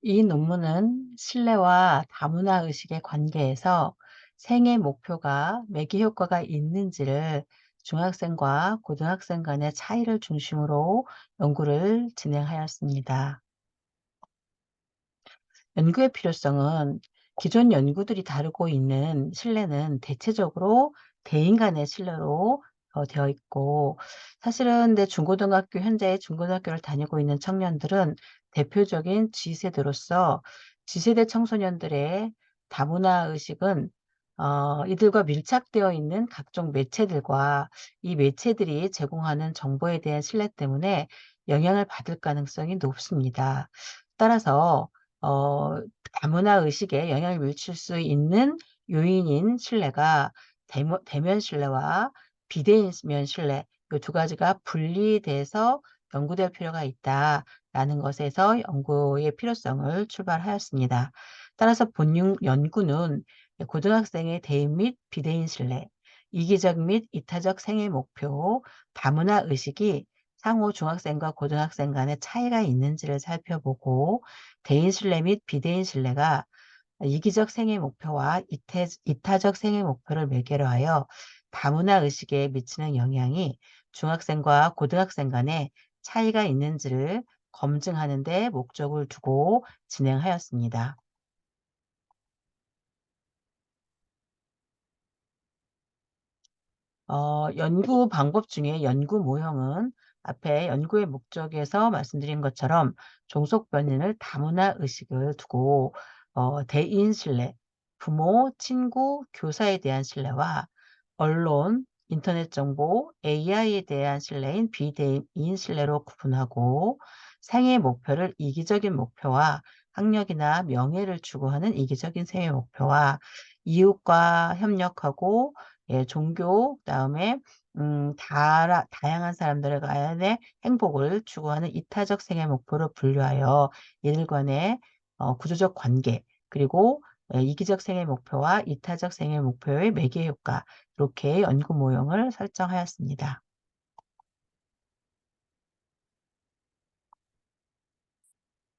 이 논문은 신뢰와 다문화 의식의 관계에서 생애 목표가 매개 효과가 있는지를 중학생과 고등학생 간의 차이를 중심으로 연구를 진행하였습니다. 연구의 필요성은 기존 연구들이 다루고 있는 신뢰는 대체적으로 대인 간의 신뢰로 되어 있고, 사실은 내 중고등학교, 현재 중고등학교를 다니고 있는 청년들은 대표적인 G세대로서 G세대 청소년들의 다문화 의식은 이들과 밀착되어 있는 각종 매체들과 이 매체들이 제공하는 정보에 대한 신뢰 때문에 영향을 받을 가능성이 높습니다. 따라서 어 다문화 의식에 영향을 미칠 수 있는 요인인 신뢰가 대면 신뢰와 비대면 신뢰 이 두 가지가 분리돼서 연구될 필요가 있다라는 것에서 연구의 필요성을 출발하였습니다. 따라서 본 연구는 고등학생의 대인 및 비대인 신뢰, 이기적 및 이타적 생애 목표, 다문화 의식이 상호 중학생과 고등학생 간의 차이가 있는지를 살펴보고, 대인 신뢰 및 비대인 신뢰가 이기적 생애 목표와 이타적 생애 목표를 매개로 하여 다문화 의식에 미치는 영향이 중학생과 고등학생 간에 차이가 있는지를 검증하는 데 목적을 두고 진행하였습니다. 연구 방법 중에 연구 모형은 앞에 연구의 목적에서 말씀드린 것처럼 종속 변인을 다문화 의식을 두고 대인 신뢰, 부모, 친구, 교사에 대한 신뢰와 언론, 인터넷 정보, AI에 대한 신뢰인 비대인 신뢰로 구분하고 생애 목표를 이기적인 목표와 학력이나 명예를 추구하는 이기적인 생애 목표와 이웃과 협력하고 종교 그다음에 다양한 사람들의 간의 행복을 추구하는 이타적 생애 목표로 분류하여 이들 간의 구조적 관계 그리고 이기적 생애 목표와 이타적 생애 목표의 매개 효과 이렇게 연구 모형을 설정하였습니다.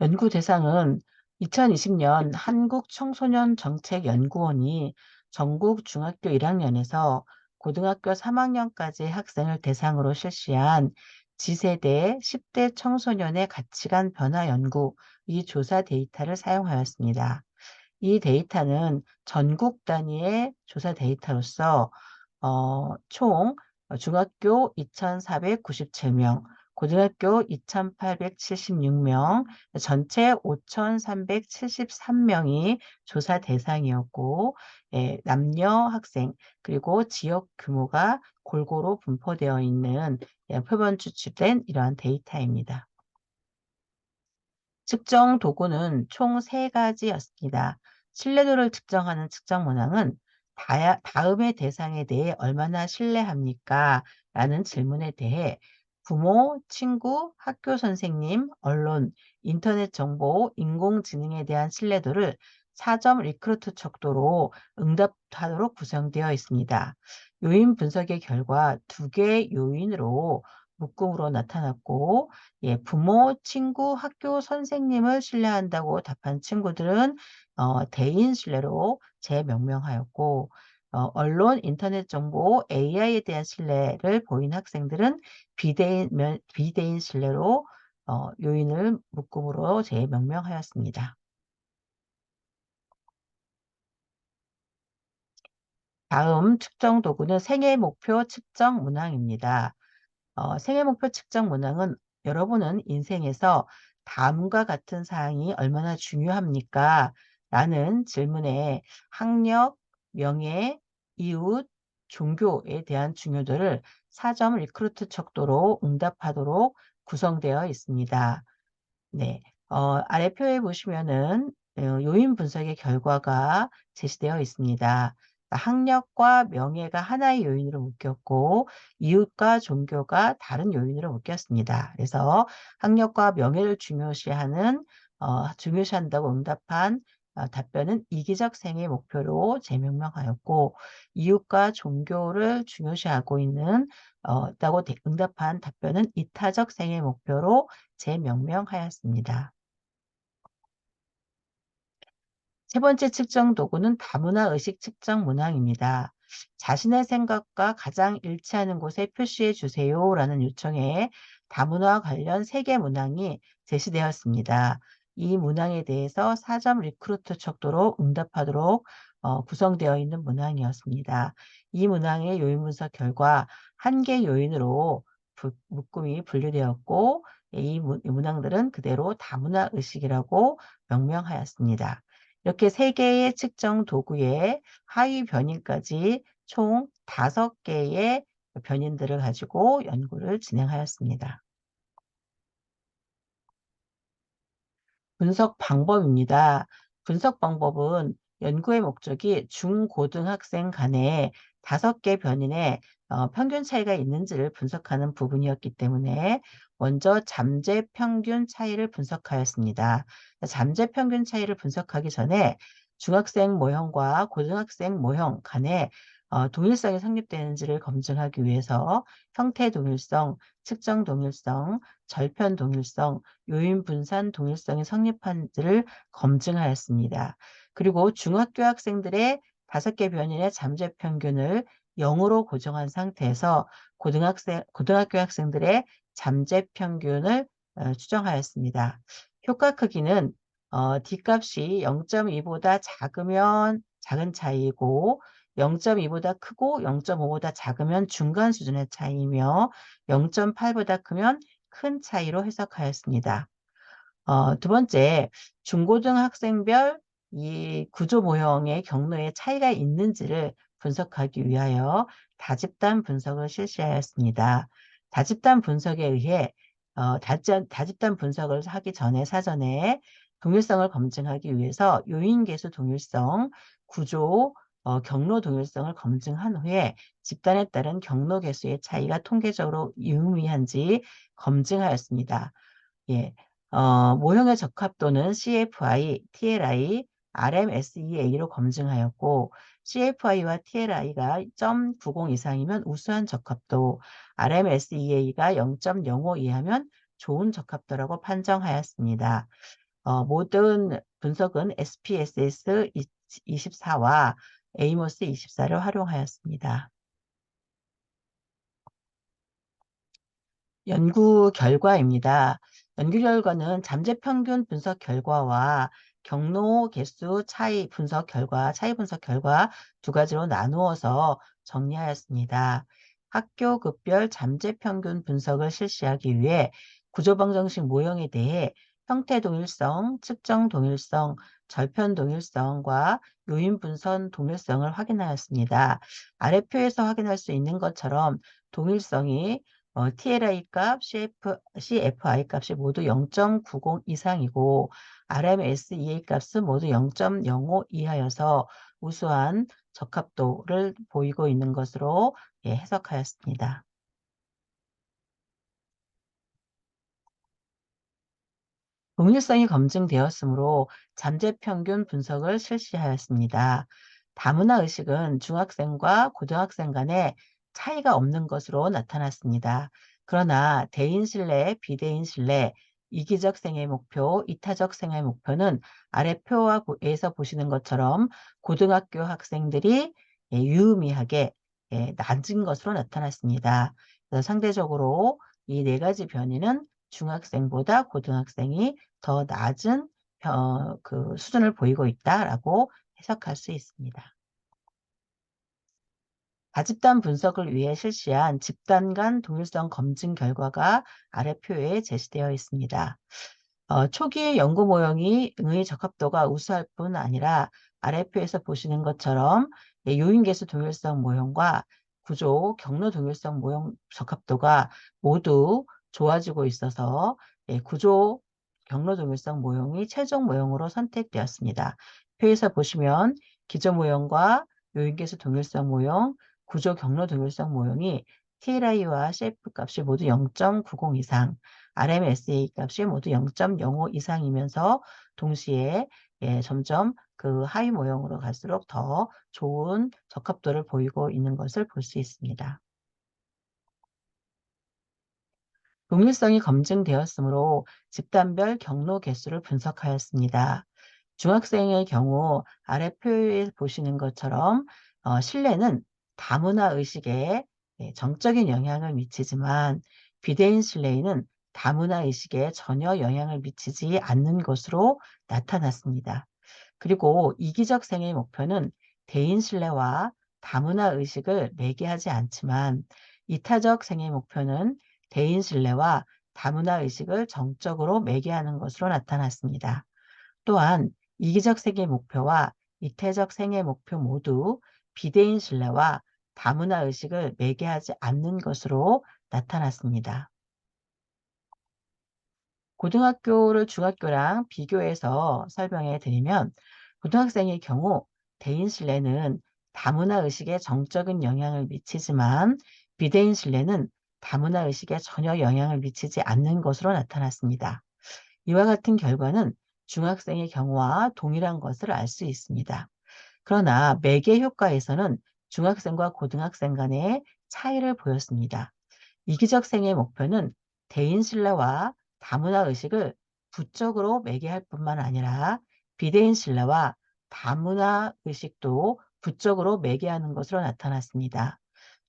연구 대상은 2020년 한국청소년정책연구원이 전국 중학교 1학년에서 고등학교 3학년까지 학생을 대상으로 실시한 지세대 10대 청소년의 가치관 변화 연구 이 조사 데이터를 사용하였습니다. 이 데이터는 전국 단위의 조사 데이터로서 총 중학교 2,497명, 고등학교 2,876명, 전체 5,373명이 조사 대상이었고, 남녀 학생, 그리고 지역 규모가 골고루 분포되어 있는 표본 추출된 이러한 데이터입니다. 측정 도구는 총 3가지였습니다. 신뢰도를 측정하는 측정 문항은 다음의 대상에 대해 얼마나 신뢰합니까? 라는 질문에 대해 부모, 친구, 학교 선생님, 언론, 인터넷 정보, 인공지능에 대한 신뢰도를 4점 리크루트 척도로 응답하도록 구성되어 있습니다. 요인 분석의 결과 2개의 요인으로 묶음으로 나타났고, 부모, 친구, 학교 선생님을 신뢰한다고 답한 친구들은 대인 신뢰로 재명명하였고, 언론, 인터넷 정보, AI에 대한 신뢰를 보인 학생들은 비대인 신뢰로 요인을 묶음으로 재명명하였습니다. 다음 측정 도구는 생애 목표 측정 문항입니다. 생애 목표 측정 문항은 여러분은 인생에서 다음과 같은 사항이 얼마나 중요합니까? 라는 질문에 학력, 명예, 이웃, 종교에 대한 중요도를 4점 리크루트 척도로 응답하도록 구성되어 있습니다. 네. 아래 표에 보시면은 요인 분석의 결과가 제시되어 있습니다. 학력과 명예가 하나의 요인으로 묶였고 이웃과 종교가 다른 요인으로 묶였습니다. 그래서 학력과 명예를 중요시한다고 응답한 답변은 이기적 생애 목표로 재명명하였고 이웃과 종교를 중요시하고 있다고 응답한 답변은 이타적 생애 목표로 재명명하였습니다. 세 번째 측정 도구는 다문화 의식 측정 문항입니다. 자신의 생각과 가장 일치하는 곳에 표시해 주세요라는 요청에 다문화 관련 3개 문항이 제시되었습니다. 이 문항에 대해서 4점 리크루트 척도로 응답하도록 구성되어 있는 문항이었습니다. 이 문항의 요인 분석 결과 한 개 요인으로 묶음이 분류되었고 이 문항들은 그대로 다문화 의식이라고 명명하였습니다. 이렇게 3개의 측정 도구에 하위 변인까지 총 5개의 변인들을 가지고 연구를 진행하였습니다. 분석 방법입니다. 분석 방법은 연구의 목적이 중고등학생 간에 5개 변인의 평균 차이가 있는지를 분석하는 부분이었기 때문에 먼저 잠재 평균 차이를 분석하였습니다. 잠재 평균 차이를 분석하기 전에 중학생 모형과 고등학생 모형 간에 동일성이 성립되는지를 검증하기 위해서 형태 동일성, 측정 동일성, 절편 동일성, 요인 분산 동일성이 성립한지를 검증하였습니다. 그리고 중학교 학생들의 5개 변인의 잠재 평균을 0으로 고정한 상태에서 고등학교 학생들의 잠재 평균을 추정하였습니다. 효과 크기는 D값이 0.2보다 작으면 작은 차이이고 0.2보다 크고 0.5보다 작으면 중간 수준의 차이이며 0.8보다 크면 큰 차이로 해석하였습니다. 두 번째, 중고등학생별 이 구조 모형의 경로에 차이가 있는지를 분석하기 위하여 다집단 분석을 실시하였습니다. 다집단 분석에 의해 다집단 분석을 하기 전에 사전에 동일성을 검증하기 위해서 요인계수 동일성, 구조, 경로 동일성을 검증한 후에 집단에 따른 경로 개수의 차이가 통계적으로 유의미한지 검증하였습니다. 예, 모형의 적합도는 CFI, TLI, RMSEA로 검증하였고 CFI와 TLI가 0.90 이상이면 우수한 적합도, RMSEA가 0.05 이하면 좋은 적합도라고 판정하였습니다. 모든 분석은 SPSS 24와 에이모스 24를 활용하였습니다. 연구 결과입니다. 연구 결과는 잠재 평균 분석 결과와 경로 개수 차이 분석 결과, 차이 분석 결과 두 가지로 나누어서 정리하였습니다. 학교 급별 잠재 평균 분석을 실시하기 위해 구조방정식 모형에 대해 형태 동일성, 측정 동일성, 절편 동일성과 요인 분선 동일성을 확인하였습니다. 아래 표에서 확인할 수 있는 것처럼 동일성이 TLI 값, CFI 값이 모두 0.90 이상이고 RMSEA 값은 모두 0.05 이하여서 우수한 적합도를 보이고 있는 것으로 해석하였습니다. 동일성이 검증되었으므로 잠재평균 분석을 실시하였습니다. 다문화 의식은 중학생과 고등학생 간에 차이가 없는 것으로 나타났습니다. 그러나 대인 신뢰, 비대인 신뢰, 이기적 생애 목표, 이타적 생애 목표는 아래 표에서 보시는 것처럼 고등학교 학생들이 유의미하게 낮은 것으로 나타났습니다. 그래서 상대적으로 이 4가지 변이는 중학생보다 고등학생이 더 낮은 그 수준을 보이고 있다라고 해석할 수 있습니다. 다집단 분석을 위해 실시한 집단 간 동일성 검증 결과가 아래 표에 제시되어 있습니다. 초기 연구 모형이 의 적합도가 우수할 뿐 아니라 아래표에서 보시는 것처럼 요인계수 동일성 모형과 구조, 경로 동일성 모형 적합도가 모두 좋아지고 있어서 구조, 경로 동일성 모형이 최종 모형으로 선택되었습니다. 표에서 보시면 기존 모형과 요인계수 동일성 모형, 구조, 경로 동일성 모형이 TLI와 CF 값이 모두 0.90 이상, RMSA 값이 모두 0.05 이상이면서 동시에 점점 그 하위 모형으로 갈수록 더 좋은 적합도를 보이고 있는 것을 볼 수 있습니다. 동일성이 검증되었으므로 집단별 경로 개수를 분석하였습니다. 중학생의 경우 아래 표에 보시는 것처럼 신뢰는 다문화 의식에 정적인 영향을 미치지만 비대인 신뢰는 다문화 의식에 전혀 영향을 미치지 않는 것으로 나타났습니다. 그리고 이기적 생의 목표는 대인 신뢰와 다문화 의식을 매개하지 않지만 이타적 생의 목표는 대인 신뢰와 다문화 의식을 정적으로 매개하는 것으로 나타났습니다. 또한 이기적 생의 목표와 이태적 생의 목표 모두 비대인 신뢰와 다문화 의식을 매개하지 않는 것으로 나타났습니다. 고등학교를 중학교랑 비교해서 설명해 드리면 고등학생의 경우 대인 신뢰는 다문화 의식에 정적인 영향을 미치지만 비대인 신뢰는 다문화 의식에 전혀 영향을 미치지 않는 것으로 나타났습니다. 이와 같은 결과는 중학생의 경우와 동일한 것을 알 수 있습니다. 그러나 매개 효과에서는 중학생과 고등학생 간의 차이를 보였습니다. 이기적 생의 목표는 대인 신뢰와 다문화 의식을 부적으로 매개할 뿐만 아니라 비대인 신뢰와 다문화 의식도 부적으로 매개하는 것으로 나타났습니다.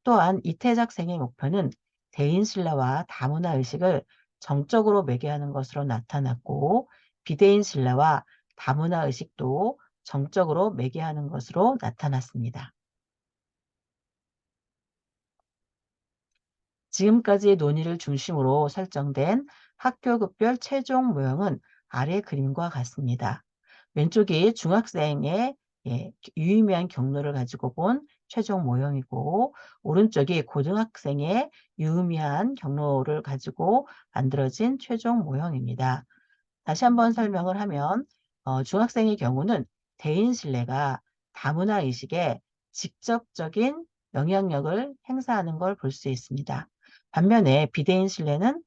또한 이태적 생의 목표는 대인 신뢰와 다문화 의식을 정적으로 매개하는 것으로 나타났고 비대인 신뢰와 다문화 의식도 정적으로 매개하는 것으로 나타났습니다. 지금까지의 논의를 중심으로 설정된 학교급별 최종 모형은 아래 그림과 같습니다. 왼쪽이 중학생의 유의미한 경로를 가지고 본 최종 모형이고 오른쪽이 고등학생의 유의미한 경로를 가지고 만들어진 최종 모형입니다. 다시 한번 설명을 하면 중학생의 경우는 대인 신뢰가 다문화 의식에 직접적인 영향력을 행사하는 걸 볼 수 있습니다. 반면에 비대인 신뢰는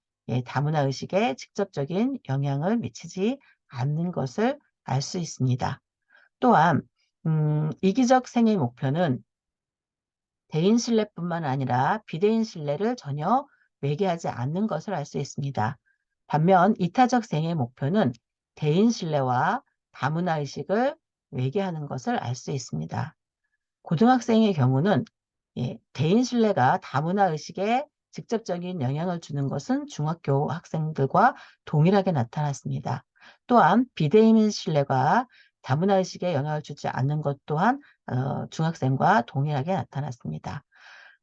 다문화 의식에 직접적인 영향을 미치지 않는 것을 알 수 있습니다. 또한 이기적 생의 목표는 대인 신뢰뿐만 아니라 비대인 신뢰를 전혀 매개하지 않는 것을 알 수 있습니다. 반면 이타적 생의 목표는 대인 신뢰와 다문화 의식을 매개하는 것을 알 수 있습니다. 고등학생의 경우는 대인 신뢰가 다문화 의식에 직접적인 영향을 주는 것은 중학교 학생들과 동일하게 나타났습니다. 또한 비대인 신뢰가 다문화 의식에 영향을 주지 않는 것 또한 중학생과 동일하게 나타났습니다.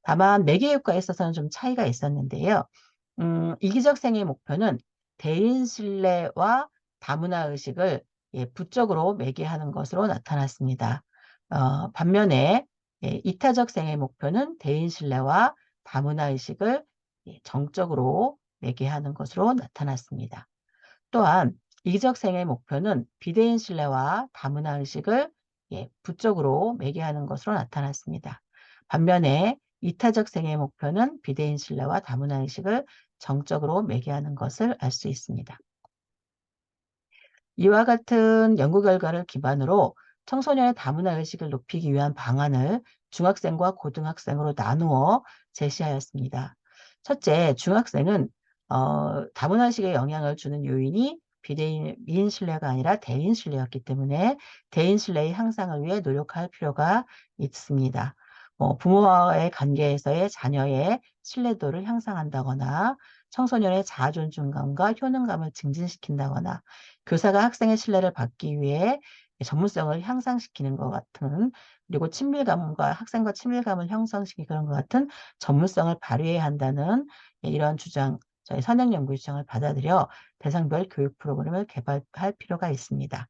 다만 매개 효과에 있어서는 좀 차이가 있었는데요. 이기적 생의 목표는 대인 신뢰와 다문화 의식을 부적으로 매개하는 것으로 나타났습니다. 반면에 이타적 생의 목표는 대인 신뢰와 다문화 의식을 정적으로 매개하는 것으로 나타났습니다. 또한 이기적 생의 목표는 비대인 신뢰와 다문화 의식을 부적으로 매개하는 것으로 나타났습니다. 반면에 이타적 생의 목표는 비대인 신뢰와 다문화 의식을 정적으로 매개하는 것을 알 수 있습니다. 이와 같은 연구 결과를 기반으로 청소년의 다문화 의식을 높이기 위한 방안을 중학생과 고등학생으로 나누어 제시하였습니다. 첫째, 중학생은 다문화 의식에 영향을 주는 요인이 비대인 신뢰가 아니라 대인 신뢰였기 때문에 대인 신뢰의 향상을 위해 노력할 필요가 있습니다. 부모와의 관계에서의 자녀의 신뢰도를 향상한다거나 청소년의 자아존중감과 효능감을 증진시킨다거나 교사가 학생의 신뢰를 받기 위해 전문성을 향상시키는 것 같은 그리고 친밀감과 학생과 친밀감을 형성시키는 것 같은 전문성을 발휘해야 한다는 이러한 주장, 저희 선행연구 주장을 받아들여 대상별 교육 프로그램을 개발할 필요가 있습니다.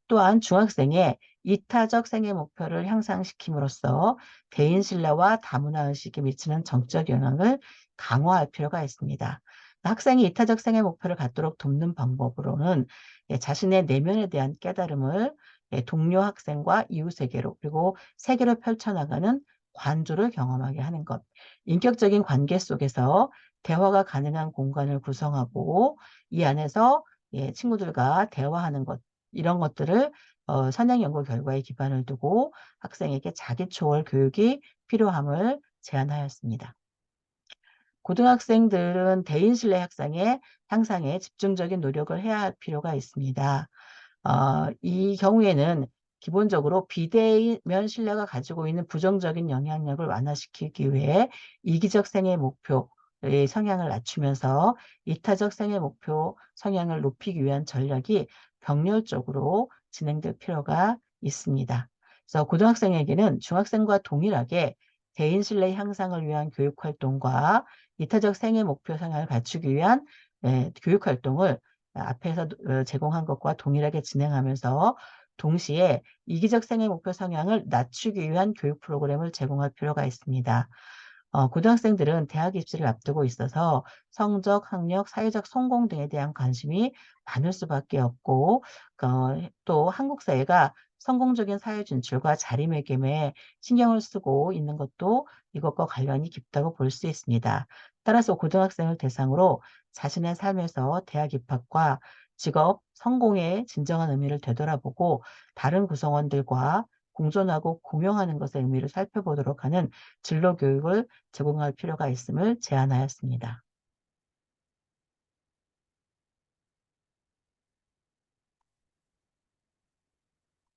또한 중학생의 이타적 생애 목표를 향상시킴으로써 대인 신뢰와 다문화 의식에 미치는 정적 영향을 강화할 필요가 있습니다. 학생이 이타적 생애 목표를 갖도록 돕는 방법으로는 자신의 내면에 대한 깨달음을 동료 학생과 이웃 세계로 그리고 세계로 펼쳐나가는 관조를 경험하게 하는 것. 인격적인 관계 속에서 대화가 가능한 공간을 구성하고 이 안에서 친구들과 대화하는 것. 이런 것들을 선행 연구 결과에 기반을 두고 학생에게 자기 초월 교육이 필요함을 제안하였습니다. 고등학생들은 대인 신뢰 향상에 집중적인 노력을 해야 할 필요가 있습니다. 이 경우에는 기본적으로 비대면 신뢰가 가지고 있는 부정적인 영향력을 완화시키기 위해 이기적 생애 목표의 성향을 낮추면서 이타적 생애 목표 성향을 높이기 위한 전략이 병렬적으로 진행될 필요가 있습니다. 그래서 고등학생에게는 중학생과 동일하게 대인 신뢰 향상을 위한 교육 활동과 이타적 생애 목표 성향을 갖추기 위한 교육 활동을 앞에서 제공한 것과 동일하게 진행하면서 동시에 이기적 생애 목표 성향을 낮추기 위한 교육 프로그램을 제공할 필요가 있습니다. 고등학생들은 대학 입시를 앞두고 있어서 성적, 학력, 사회적 성공 등에 대한 관심이 많을 수밖에 없고, 또 한국 사회가 성공적인 사회 진출과 자리매김에 신경을 쓰고 있는 것도 이것과 관련이 깊다고 볼 수 있습니다. 따라서 고등학생을 대상으로 자신의 삶에서 대학 입학과 직업, 성공의 진정한 의미를 되돌아보고 다른 구성원들과 공존하고 공용하는 것의 의미를 살펴보도록 하는 진로 교육을 제공할 필요가 있음을 제안하였습니다.